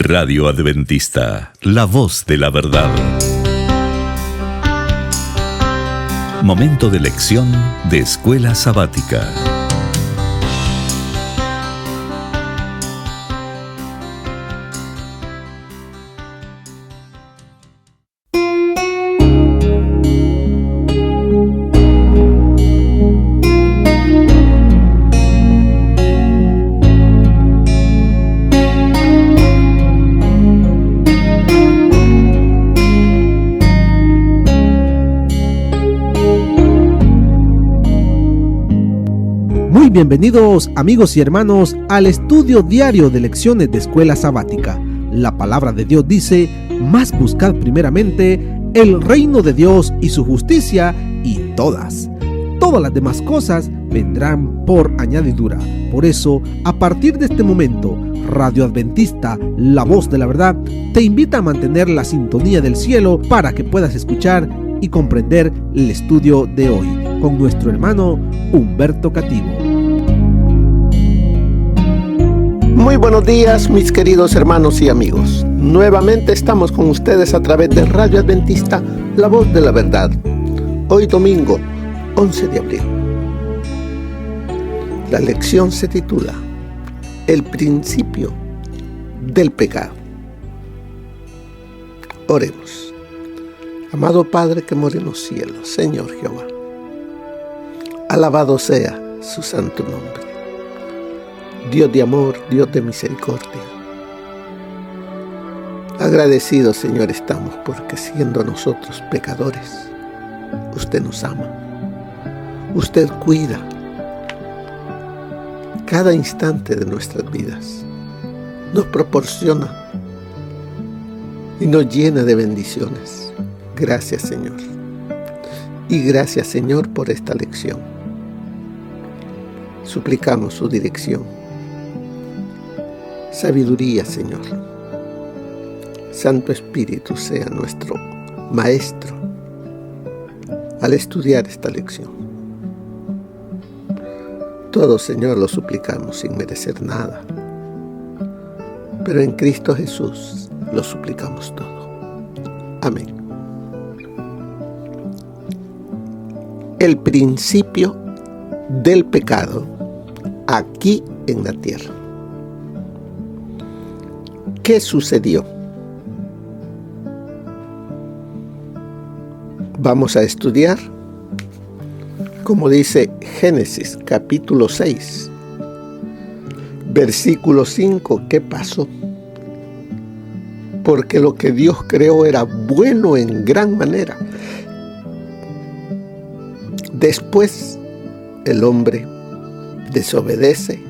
Radio Adventista, la voz de la verdad. Momento de lección de Escuela Sabática. Bienvenidos amigos y hermanos al estudio diario de lecciones de Escuela Sabática. La palabra de Dios dice: mas buscad primeramente el reino de Dios y su justicia, y todas las demás cosas vendrán por añadidura. Por eso, a partir de este momento, Radio Adventista, la voz de la verdad, te invita a mantener la sintonía del cielo para que puedas escuchar y comprender el estudio de hoy con nuestro hermano Humberto Cativo. Muy buenos días, mis queridos hermanos y amigos. Nuevamente estamos con ustedes a través de Radio Adventista, la voz de la verdad. Hoy domingo, 11 de abril. La lección se titula El principio del pecado. Oremos. Amado Padre que mora en los cielos, Señor Jehová, alabado sea su santo nombre. Dios de amor, Dios de misericordia. Agradecidos, Señor, estamos porque siendo nosotros pecadores, usted nos ama. Usted cuida cada instante de nuestras vidas. Nos proporciona y nos llena de bendiciones. Gracias, Señor. Y gracias, Señor, por esta lección. Suplicamos su dirección. Sabiduría, Señor. Santo Espíritu sea nuestro maestro al estudiar esta lección. Todo, Señor, lo suplicamos sin merecer nada, pero en Cristo Jesús lo suplicamos todo. Amén. El principio del pecado aquí en la tierra. ¿Qué sucedió? Vamos a estudiar, como dice Génesis capítulo 6, versículo 5, ¿qué pasó? Porque lo que Dios creó era bueno en gran manera. Después el hombre desobedece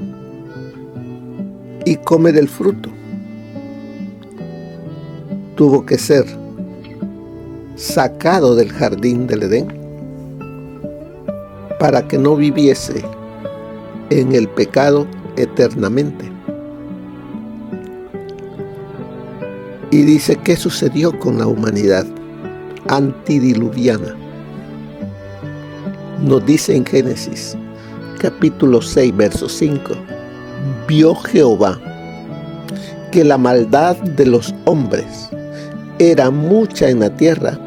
y come del fruto. Tuvo que ser sacado del jardín del Edén para que no viviese en el pecado eternamente. Y dice, ¿qué sucedió con la humanidad antidiluviana? Nos dice en Génesis capítulo 6, verso 5, vio Jehová que la maldad de los hombres era mucha en la tierra,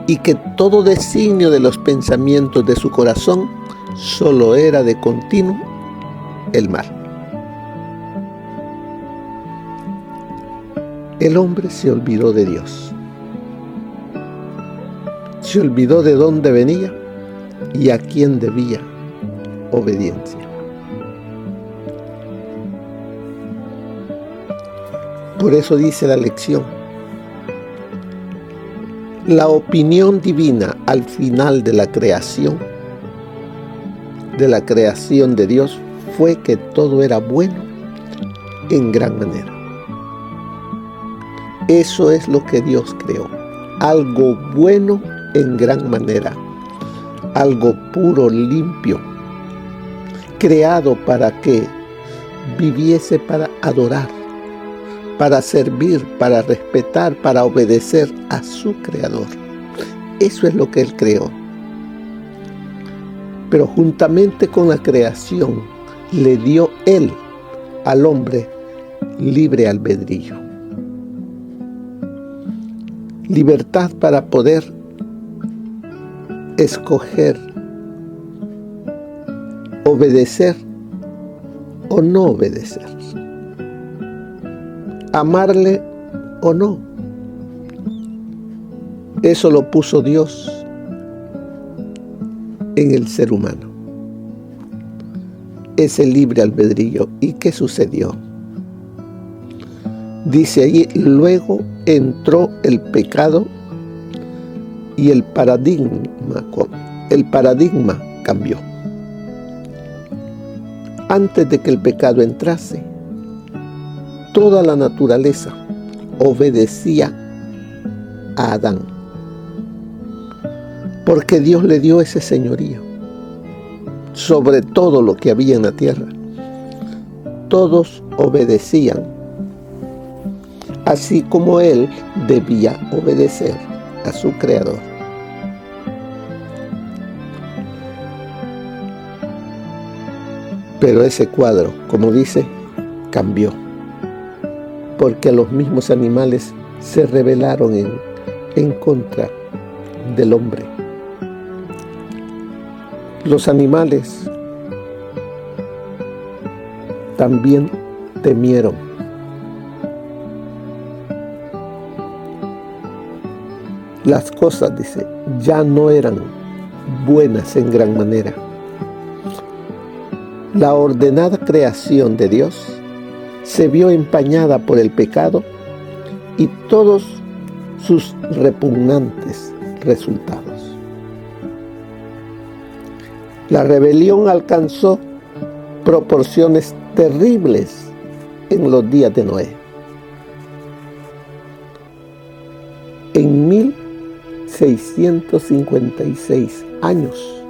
y que todo designio de los pensamientos de su corazón solo era de continuo el mal. El hombre se olvidó de Dios. Se olvidó de dónde venía y a quién debía obediencia. Por eso dice la lección: la opinión divina al final de la creación de Dios fue que todo era bueno en gran manera. Eso es lo que Dios creó, algo bueno en gran manera, algo puro, limpio, creado para que viviese para adorar, para servir, para respetar, para obedecer a su Creador. Eso es lo que Él creó. Pero juntamente con la creación, le dio Él al hombre libre albedrío. libertad para poder escoger, obedecer o no obedecer, amarle o no. Eso lo puso Dios en el ser humano, ese libre albedrío. ¿Y qué sucedió? Dice allí, luego entró el pecado y el paradigma cambió. Antes de que el pecado entrase, toda la naturaleza obedecía a Adán, porque Dios le dio ese señorío sobre todo lo que había en la tierra. Todos obedecían, así como él debía obedecer a su Creador. Pero ese cuadro, como dice, cambió, porque los mismos animales se rebelaron en contra del hombre. Los animales también temieron. Las cosas, dice, ya no eran buenas en gran manera. La ordenada creación de Dios se vio empañada por el pecado y todos sus repugnantes resultados. La rebelión alcanzó proporciones terribles en los días de Noé. En 1656 años,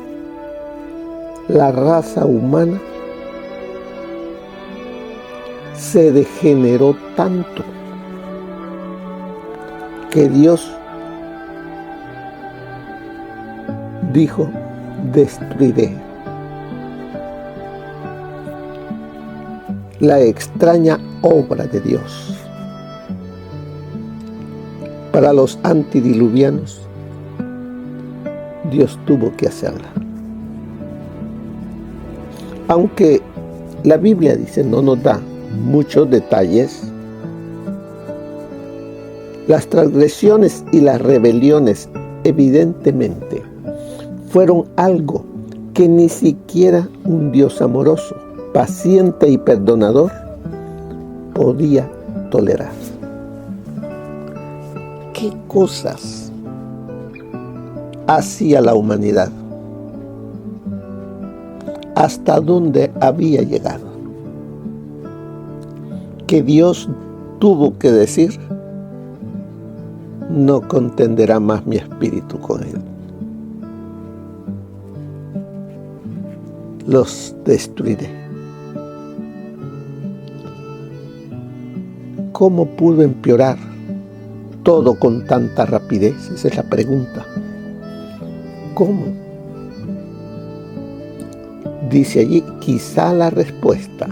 la raza humana se degeneró tanto que Dios dijo: destruiré. La extraña obra de Dios. Para los antidiluvianos, Dios tuvo que hacerla. Aunque la Biblia dice, no nos da muchos detalles, las transgresiones y las rebeliones evidentemente fueron algo que ni siquiera un Dios amoroso, paciente y perdonador podía tolerar. ¿Qué cosas hacía la humanidad? ¿Hasta dónde había llegado? Que Dios tuvo que decir: no contenderá más mi espíritu con él. Los destruiré. ¿Cómo pudo empeorar todo con tanta rapidez? Esa es la pregunta. ¿Cómo? Dice allí, quizá la respuesta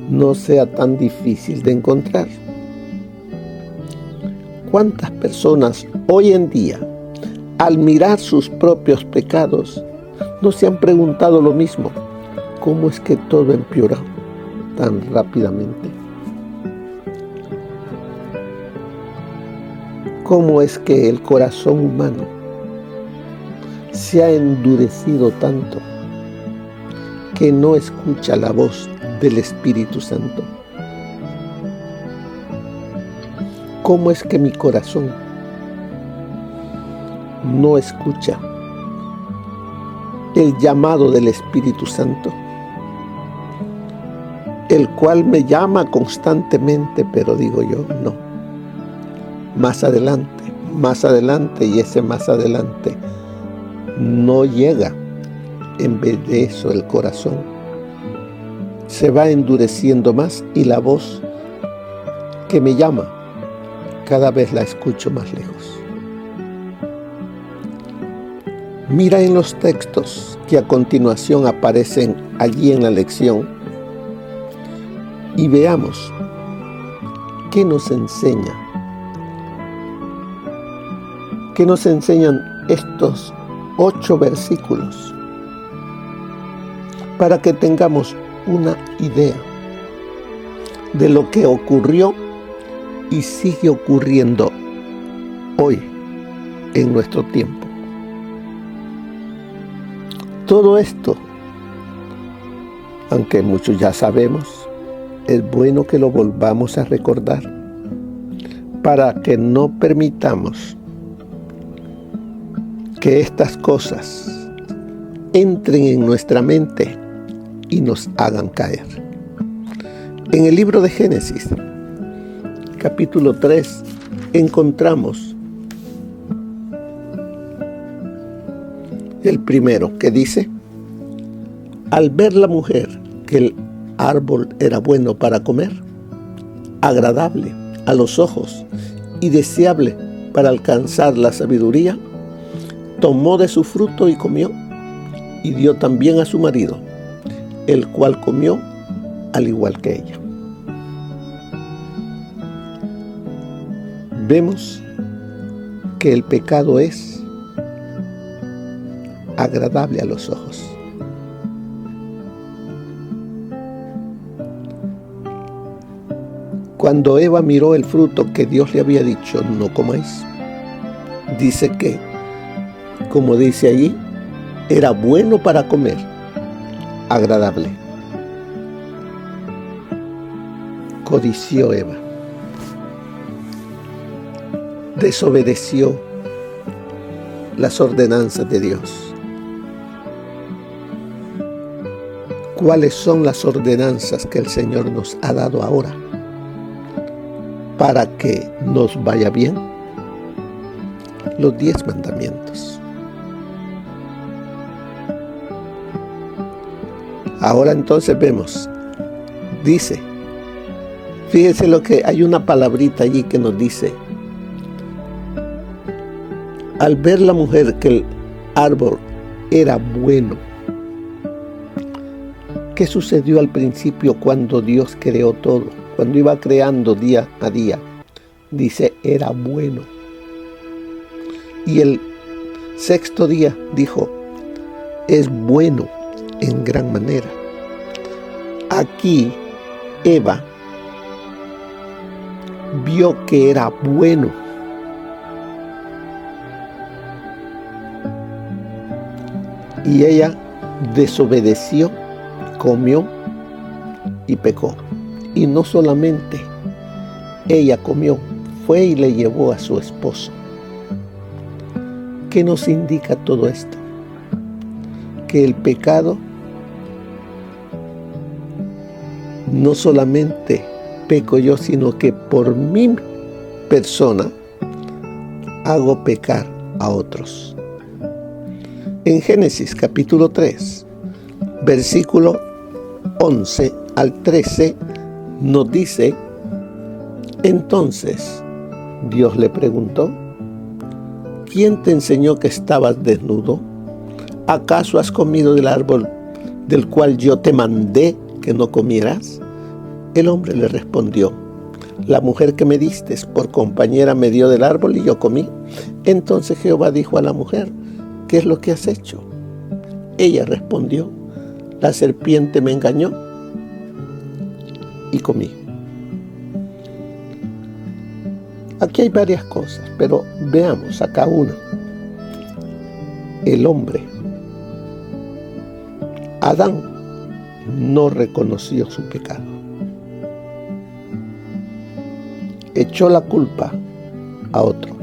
no sea tan difícil de encontrar. ¿Cuántas personas hoy en día, al mirar sus propios pecados, no se han preguntado lo mismo? ¿Cómo es que todo empeoró tan rápidamente? ¿Cómo es que el corazón humano se ha endurecido tanto que no escucha la voz del Espíritu Santo? ¿Cómo es que mi corazón no escucha el llamado del Espíritu Santo, el cual me llama constantemente, pero digo yo, no, más adelante, y ese más adelante no llega? En vez de eso, el corazón se va endureciendo más y la voz que me llama cada vez la escucho más lejos. Mira en los textos que a continuación aparecen allí en la lección y veamos qué nos enseña ¿Qué nos enseñan estos 8 versículos? Para que tengamos una idea de lo que ocurrió y sigue ocurriendo hoy en nuestro tiempo. Todo esto, aunque muchos ya sabemos, es bueno que lo volvamos a recordar para que no permitamos que estas cosas entren en nuestra mente y nos hagan caer. En el libro de Génesis, capítulo 3, encontramos el primero, que dice: al ver la mujer que el árbol era bueno para comer, agradable a los ojos y deseable para alcanzar la sabiduría, tomó de su fruto y comió, y dio también a su marido, el cual comió al igual que ella. Vemos que el pecado es agradable a los ojos. Cuando Eva miró el fruto que Dios le había dicho, no comáis, dice que, como dice allí, era bueno para comer, agradable. Codició Eva, desobedeció las ordenanzas de Dios. ¿Cuáles son las ordenanzas que el Señor nos ha dado ahora para que nos vaya bien? Los 10 mandamientos. Ahora entonces vemos, dice, fíjese lo que hay, una palabrita allí que nos dice: al ver la mujer que el árbol era bueno. ¿Qué sucedió al principio cuando Dios creó todo? Cuando iba creando día a día, dice, era bueno. Y el 6º día dijo, es bueno en gran manera. Aquí Eva vio que era bueno. Y ella desobedeció, comió y pecó. Y no solamente ella comió, fue y le llevó a su esposo. ¿Qué nos indica todo esto? Que el pecado no solamente peco yo, sino que por mi persona hago pecar a otros. En Génesis capítulo 3, versículo 11 al 13, nos dice: entonces Dios le preguntó, ¿quién te enseñó que estabas desnudo? ¿Acaso has comido del árbol del cual yo te mandé que no comieras? El hombre le respondió, la mujer que me diste por compañera me dio del árbol y yo comí. Entonces Jehová dijo a la mujer, ¿qué es lo que has hecho? Ella respondió, la serpiente me engañó y comí. Aquí hay varias cosas, pero veamos acá una. El hombre, Adán, no reconoció su pecado. Echó la culpa a otro.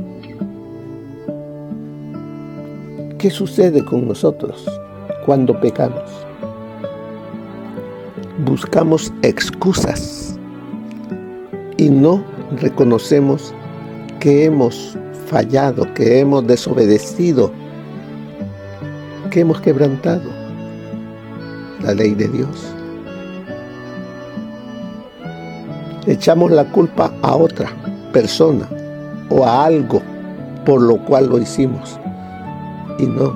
¿Qué sucede con nosotros cuando pecamos? Buscamos excusas y no reconocemos que hemos fallado, que hemos desobedecido, que hemos quebrantado la ley de Dios. Echamos la culpa a otra persona o a algo por lo cual lo hicimos. Y no,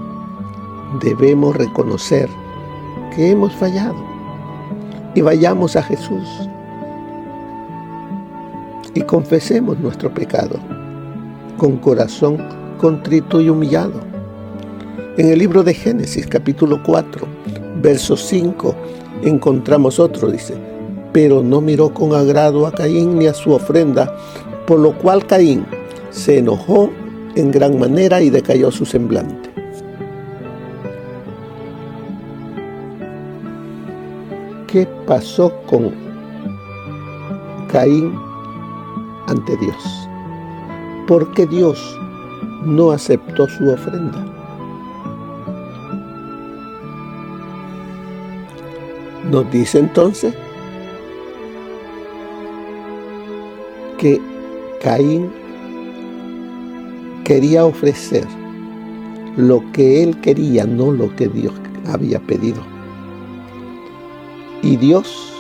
debemos reconocer que hemos fallado y vayamos a Jesús y confesemos nuestro pecado con corazón contrito y humillado. En el libro de Génesis, capítulo 4, verso 5, encontramos otro, dice: pero no miró con agrado a Caín ni a su ofrenda, por lo cual Caín se enojó en gran manera y decayó su semblante. ¿Qué pasó con Caín ante Dios? ¿Por qué Dios no aceptó su ofrenda? Nos dice entonces que Caín quería ofrecer lo que él quería, no lo que Dios había pedido. Y Dios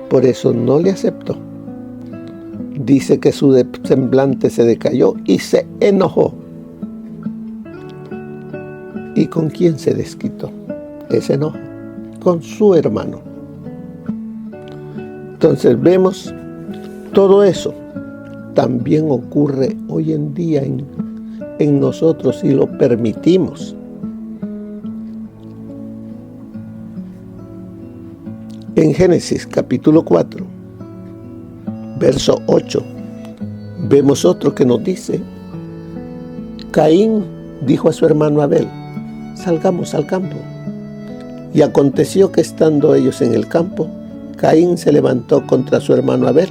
por eso no le aceptó. Dice que su semblante se decayó y se enojó. ¿Y con quién se desquitó ese enojo? Con su hermano. Entonces vemos todo eso. También ocurre hoy en día en nosotros si lo permitimos. En Génesis capítulo 4, verso 8, vemos otro que nos dice: Caín dijo a su hermano Abel: salgamos al campo. Y aconteció que estando ellos en el campo, Caín se levantó contra su hermano Abel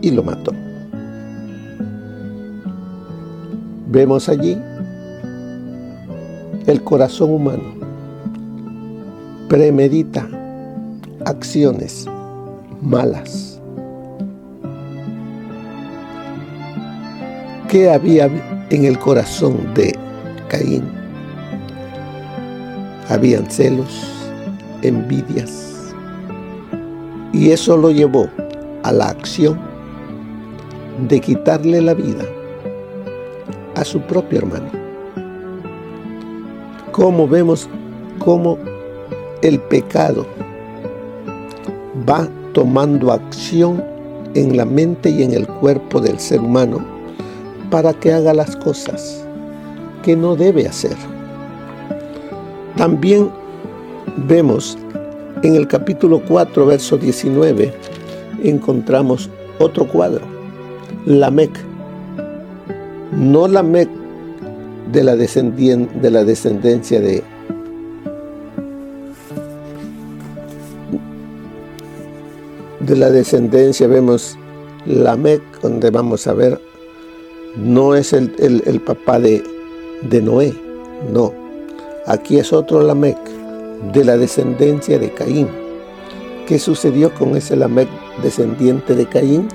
y lo mató. Vemos allí el corazón humano premedita acciones malas. ¿Qué había en el corazón de Caín? Habían celos, envidias, y eso lo llevó a la acción de quitarle la vida a su propio hermano. Como vemos cómo el pecado va tomando acción en la mente y en el cuerpo del ser humano para que haga las cosas que no debe hacer. También vemos en el capítulo 4, verso 19, encontramos otro cuadro, Lamec. No Lamec de la descendencia de la descendencia, vemos Lamec, donde vamos a ver, no es el papá de Noé, no. Aquí es otro Lamec, de la descendencia de Caín. ¿Qué sucedió con ese Lamec descendiente de Caín?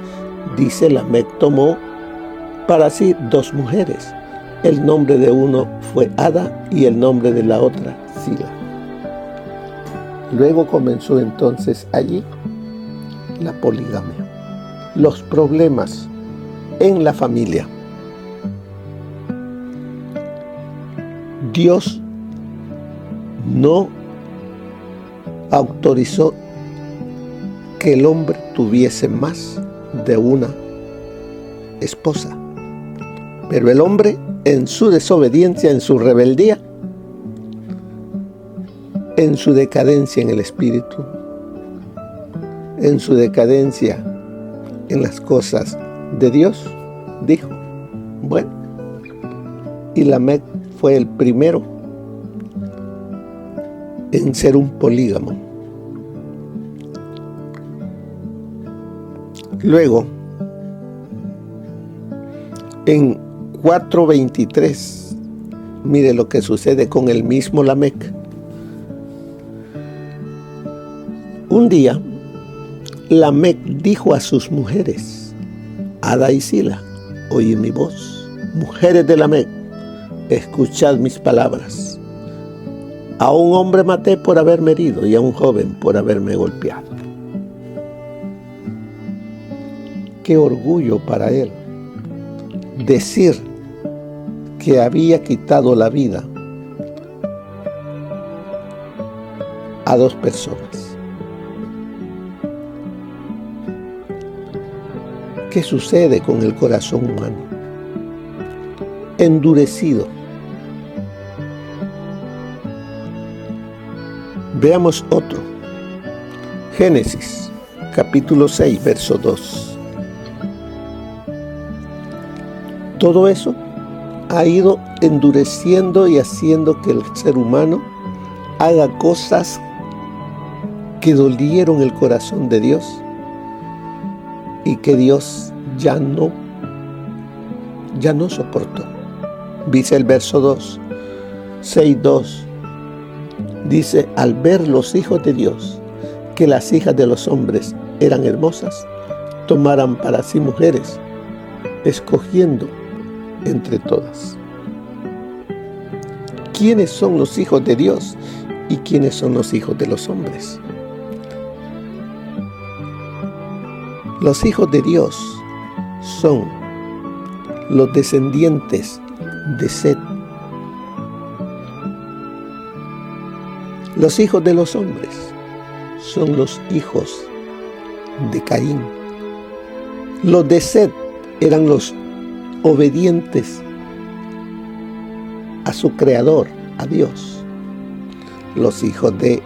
Dice: Lamec tomó para sí 2 mujeres. El nombre de uno fue Ada y el nombre de la otra Sila. Luego comenzó entonces allí la poligamia, los problemas en la familia. Dios no autorizó que el hombre tuviese más de una esposa, pero el hombre, en su desobediencia, en su rebeldía, en su decadencia en el espíritu, en su decadencia en las cosas de Dios, dijo: bueno, y Lamec fue el primero en ser un polígamo. Luego, en 4:23, mire lo que sucede con el mismo Lamec. Un día, Lamec dijo a sus mujeres, Ada y Sila: oye mi voz, mujeres de Lamec, escuchad mis palabras. A un hombre maté por haberme herido y a un joven por haberme golpeado. Qué orgullo para él decir que había quitado la vida a 2 personas. ¿Qué sucede con el corazón humano? endurecido. Veamos otro. Génesis, capítulo 6, verso 2. Todo eso ha ido endureciendo y haciendo que el ser humano haga cosas que dolieron el corazón de Dios y que Dios ya no soportó. Dice el verso 2, 6:2. Dice, al ver los hijos de Dios que las hijas de los hombres eran hermosas, tomaran para sí mujeres, escogiendo entre todas. ¿Quiénes son los hijos de Dios y quiénes son los hijos de los hombres? Los hijos de Dios son los descendientes de Set. Los hijos de los hombres son los hijos de Caín. Los de Set eran los obedientes a su creador, a Dios. Los hijos de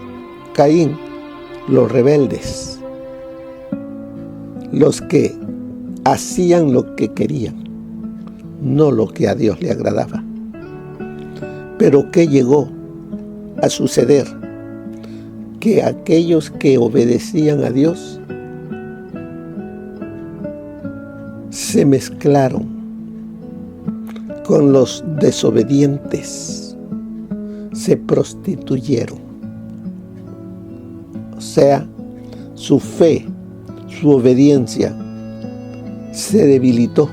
Caín, los rebeldes, los que hacían lo que querían, no lo que a Dios le agradaba. Pero ¿qué llegó a suceder? Que aquellos que obedecían a Dios se mezclaron con los desobedientes, se prostituyeron. O sea, su fe, su obediencia se debilitó.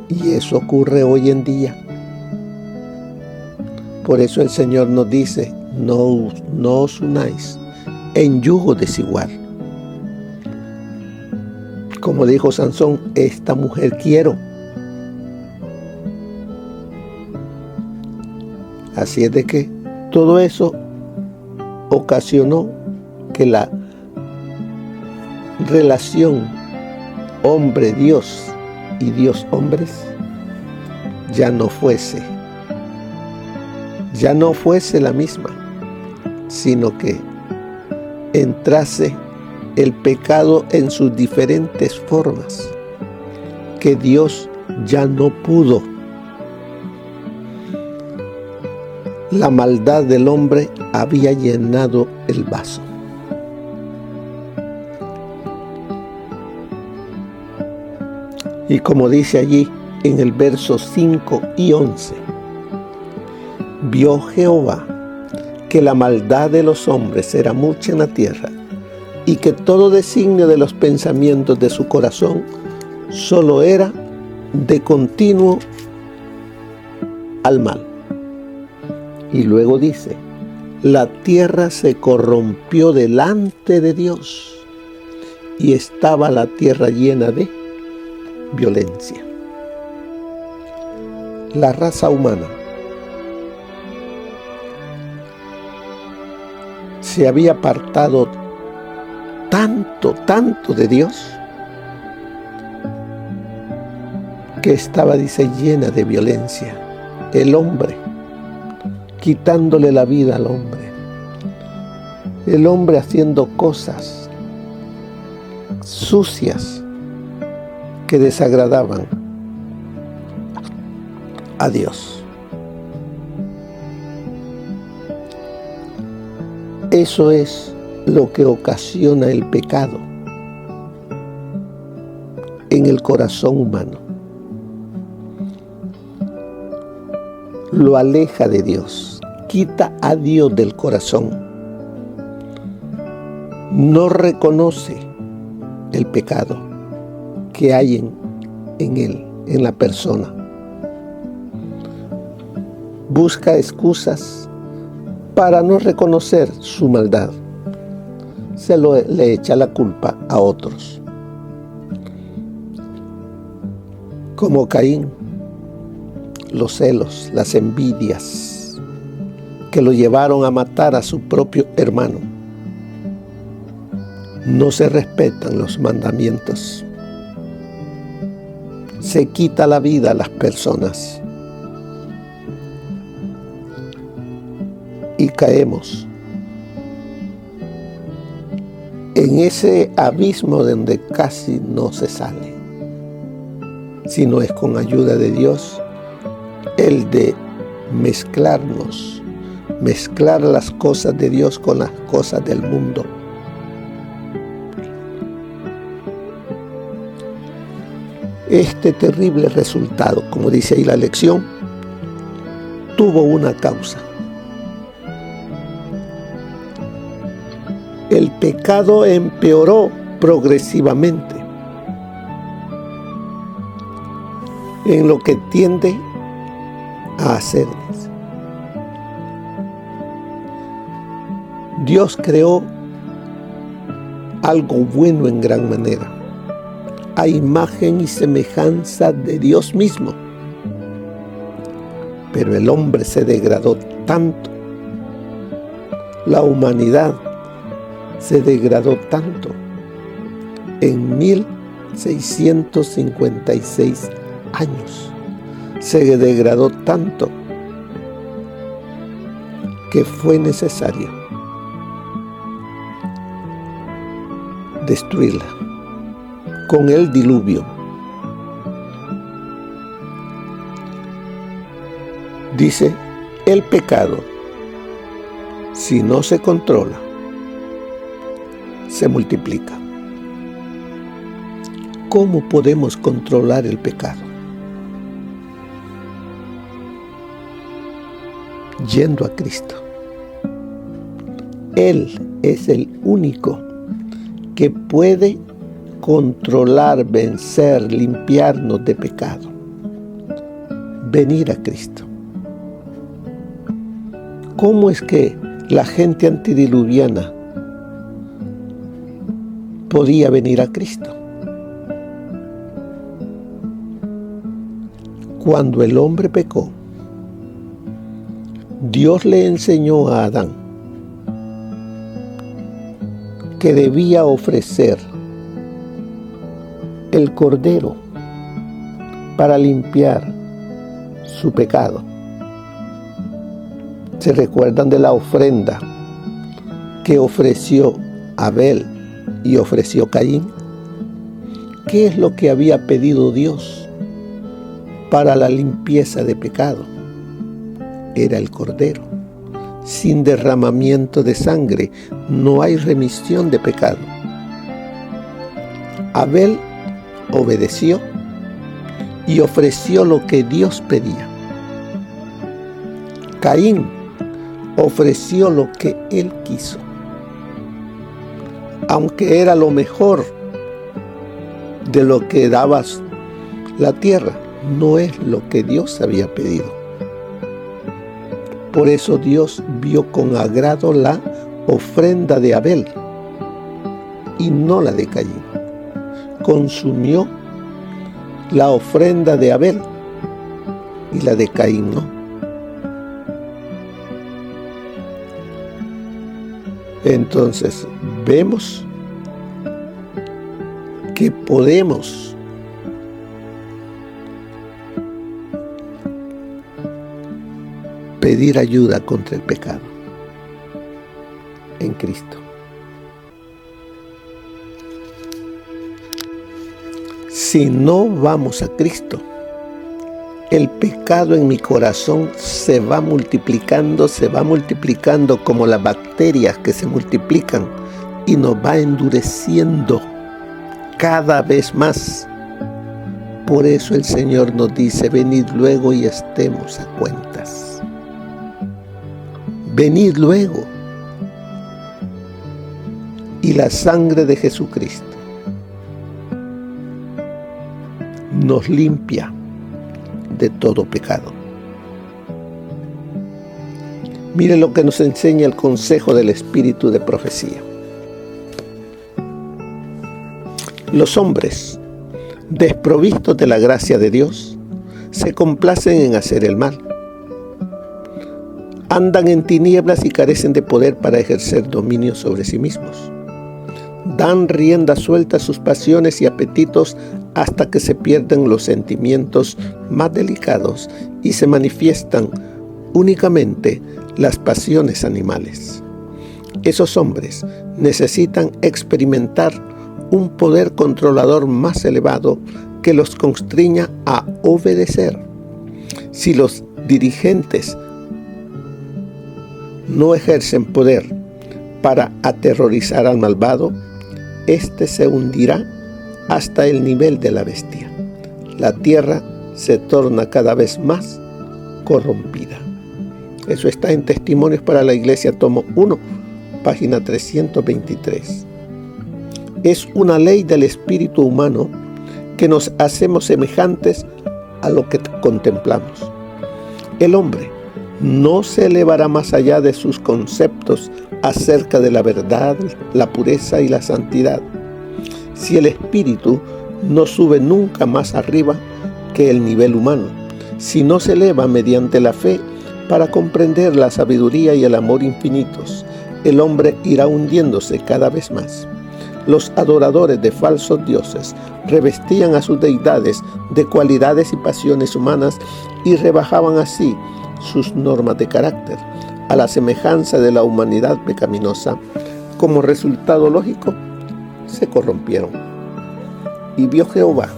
Y eso ocurre hoy en día. Por eso el Señor nos dice, no os unáis en yugo desigual. Como dijo Sansón, esta mujer quiero. Así es de que todo eso ocasionó que la relación hombre-Dios y Dios-hombres ya no fuese la misma, sino que entrase el pecado en sus diferentes formas, que Dios ya no pudo. La maldad del hombre había llenado el vaso. Y como dice allí en el verso 5 y 11, vio Jehová que la maldad de los hombres era mucha en la tierra, y que todo designio de los pensamientos de su corazón solo era de continuo al mal. Y luego dice, la tierra se corrompió delante de Dios, y estaba la tierra llena de violencia. La raza humana se había apartado tanto de Dios, que estaba, dice, llena de violencia. El hombre, quitándole la vida al hombre. El hombre haciendo cosas sucias que desagradaban a Dios. Eso es lo que ocasiona el pecado en el corazón humano. Lo aleja de Dios, quita a Dios del corazón. No reconoce el pecado que hay en él, en la persona. Busca excusas para no reconocer su maldad. Le echa la culpa a otros. Como Caín, los celos, las envidias que lo llevaron a matar a su propio hermano. No se respetan los mandamientos. se quita la vida a las personas y caemos en ese abismo donde casi no se sale, si no es con ayuda de Dios, el de mezclarnos, mezclar las cosas de Dios con las cosas del mundo. Este terrible resultado, como dice ahí la lección, tuvo una causa. El pecado empeoró progresivamente en lo que tiende a hacerles. Dios creó algo bueno en gran manera, a imagen y semejanza de Dios mismo. Pero el hombre se degradó tanto, la humanidad se degradó tanto en 1656 años. Se degradó tanto que fue necesario destruirla con el diluvio. Dice, el pecado, si no se controla, se multiplica. ¿Cómo podemos controlar el pecado? Yendo a Cristo. Él es el único que puede controlar, vencer, limpiarnos de pecado. Venir a Cristo. ¿Cómo es que la gente antediluviana podía venir a Cristo? Cuando el hombre pecó, Dios le enseñó a Adán que debía ofrecer el cordero para limpiar su pecado. ¿Se recuerdan de la ofrenda que ofreció Abel y ofreció Caín? ¿Qué es lo que había pedido Dios para la limpieza de pecado? Era el cordero. Sin derramamiento de sangre no hay remisión de pecado. Abel obedeció y ofreció lo que Dios pedía. Caín ofreció lo que él quiso, aunque era lo mejor de lo que daba la tierra, no es lo que Dios había pedido. Por eso Dios vio con agrado la ofrenda de Abel y no la de Caín. Consumió la ofrenda de Abel y la de Caín no. Entonces vemos que podemos pedir ayuda contra el pecado en Cristo. Si no vamos a Cristo, el pecado en mi corazón se va multiplicando como las bacterias que se multiplican y nos va endureciendo cada vez más. Por eso el Señor nos dice, venid luego y estemos a cuentas. Venid luego. Y la sangre de Jesucristo nos limpia de todo pecado. Mire lo que nos enseña el consejo del espíritu de profecía. Los hombres, desprovistos de la gracia de Dios, se complacen en hacer el mal. Andan en tinieblas y carecen de poder para ejercer dominio sobre sí mismos. Dan rienda suelta a sus pasiones y apetitos hasta que se pierden los sentimientos más delicados y se manifiestan únicamente las pasiones animales. Esos hombres necesitan experimentar un poder controlador más elevado que los constriña a obedecer. Si los dirigentes no ejercen poder para aterrorizar al malvado, éste se hundirá hasta el nivel de la bestia. La tierra se torna cada vez más corrompida. Eso está en Testimonios para la Iglesia, tomo 1, página 323. Es una ley del espíritu humano que nos hacemos semejantes a lo que contemplamos. El hombre no se elevará más allá de sus conceptos acerca de la verdad, la pureza y la santidad, si el espíritu no sube nunca más arriba que el nivel humano, si no se eleva mediante la fe para comprender la sabiduría y el amor infinitos, el hombre irá hundiéndose cada vez más. Los adoradores de falsos dioses revestían a sus deidades de cualidades y pasiones humanas y rebajaban así sus normas de carácter a la semejanza de la humanidad pecaminosa. Como resultado lógico, se corrompieron. Y vio Jehová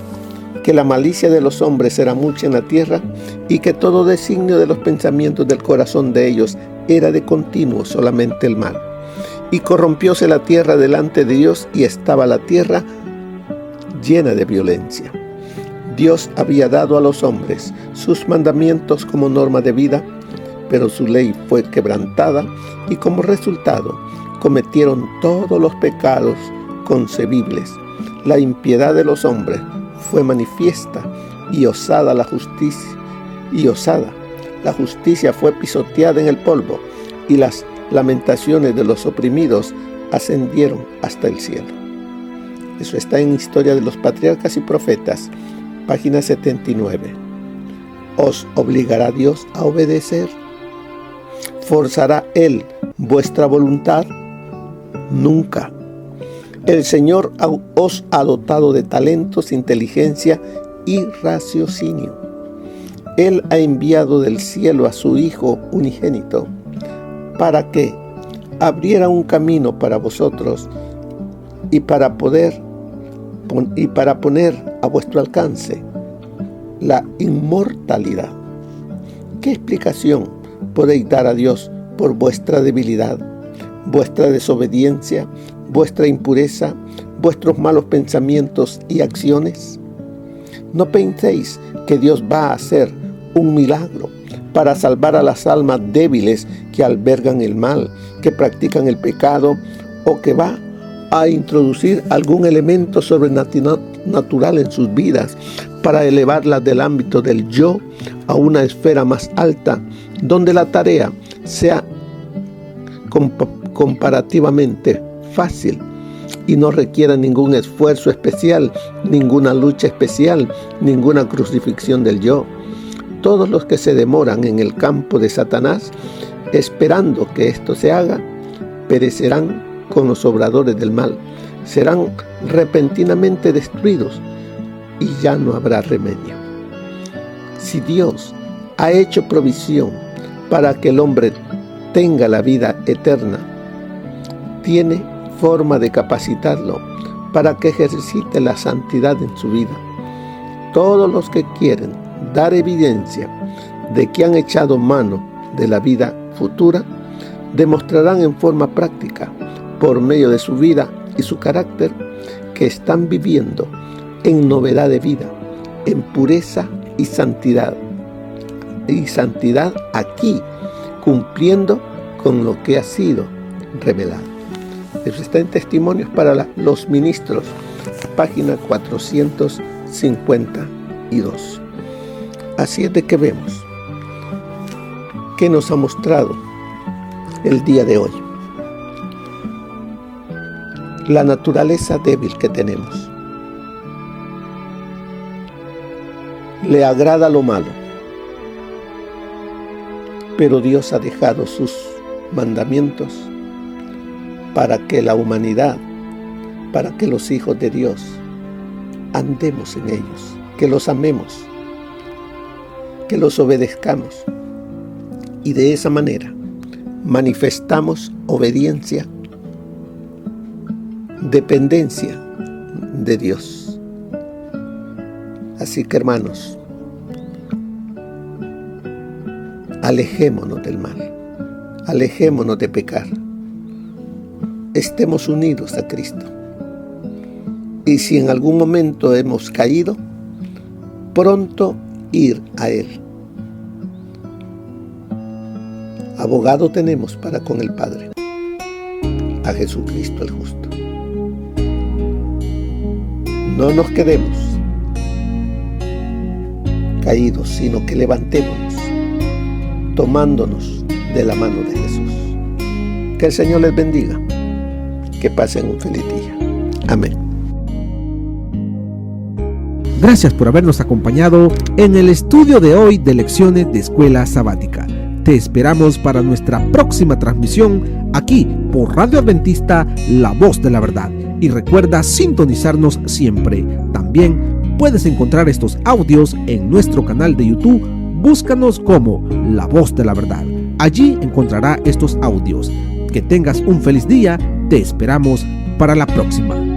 que la malicia de los hombres era mucha en la tierra y que todo designio de los pensamientos del corazón de ellos era de continuo solamente el mal. Y corrompióse la tierra delante de Dios y estaba la tierra llena de violencia. Dios había dado a los hombres sus mandamientos como norma de vida, pero su ley fue quebrantada y como resultado cometieron todos los pecados concebibles. La impiedad de los hombres fue manifiesta y osada la justicia, la justicia fue pisoteada en el polvo y las lamentaciones de los oprimidos ascendieron hasta el cielo. Eso está en Historia de los Patriarcas y Profetas, página 79. ¿Os obligará Dios a obedecer? ¿Forzará Él vuestra voluntad? Nunca. El Señor os ha dotado de talentos, inteligencia y raciocinio. Él ha enviado del cielo a su Hijo unigénito para que abriera un camino para vosotros y para poner a vuestro alcance la inmortalidad. ¿Qué explicación podéis dar a Dios por vuestra debilidad, vuestra desobediencia, vuestra impureza, vuestros malos pensamientos y acciones? No penséis que Dios va a hacer un milagro para salvar a las almas débiles que albergan el mal, que practican el pecado, o que va a introducir algún elemento sobrenatural en sus vidas para elevarlas del ámbito del yo a una esfera más alta, donde la tarea sea comparativamente fácil y no requiera ningún esfuerzo especial, ninguna lucha especial, ninguna crucifixión del yo. Todos los que se demoran en el campo de Satanás, esperando que esto se haga, perecerán con los obradores del mal, serán repentinamente destruidos y ya no habrá remedio. Si Dios ha hecho provisión para que el hombre tenga la vida eterna, tiene forma de capacitarlo para que ejercite la santidad en su vida. Todos los que quieren dar evidencia de que han echado mano de la vida futura, demostrarán en forma práctica, por medio de su vida y su carácter, que están viviendo en novedad de vida, en pureza y santidad. Y santidad aquí, cumpliendo con lo que ha sido revelado. Eso está en Testimonios para los Ministros, página 452. Así es de que vemos que nos ha mostrado el día de hoy la naturaleza débil que tenemos. Le agrada lo malo, pero Dios ha dejado sus mandamientos para que la humanidad, para que los hijos de Dios andemos en ellos, que los amemos, que los obedezcamos. Y de esa manera manifestamos obediencia, dependencia de Dios. Así que, hermanos, alejémonos del mal, alejémonos de pecar, estemos unidos a Cristo. Y si en algún momento hemos caído, pronto ir a Él. Abogado tenemos para con el Padre, a Jesucristo el justo. No nos quedemos caídos, sino que levantémonos, tomándonos de la mano de Jesús. Que el Señor les bendiga. Que pasen un feliz día. Amén. Gracias por habernos acompañado en el estudio de hoy de Lecciones de Escuela Sabática. Te esperamos para nuestra próxima transmisión aquí por Radio Adventista, La Voz de la Verdad. Y recuerda sintonizarnos siempre. También puedes encontrar estos audios en nuestro canal de YouTube. Búscanos como La Voz de la Verdad. Allí encontrará estos audios. Que tengas un feliz día. Te esperamos para la próxima.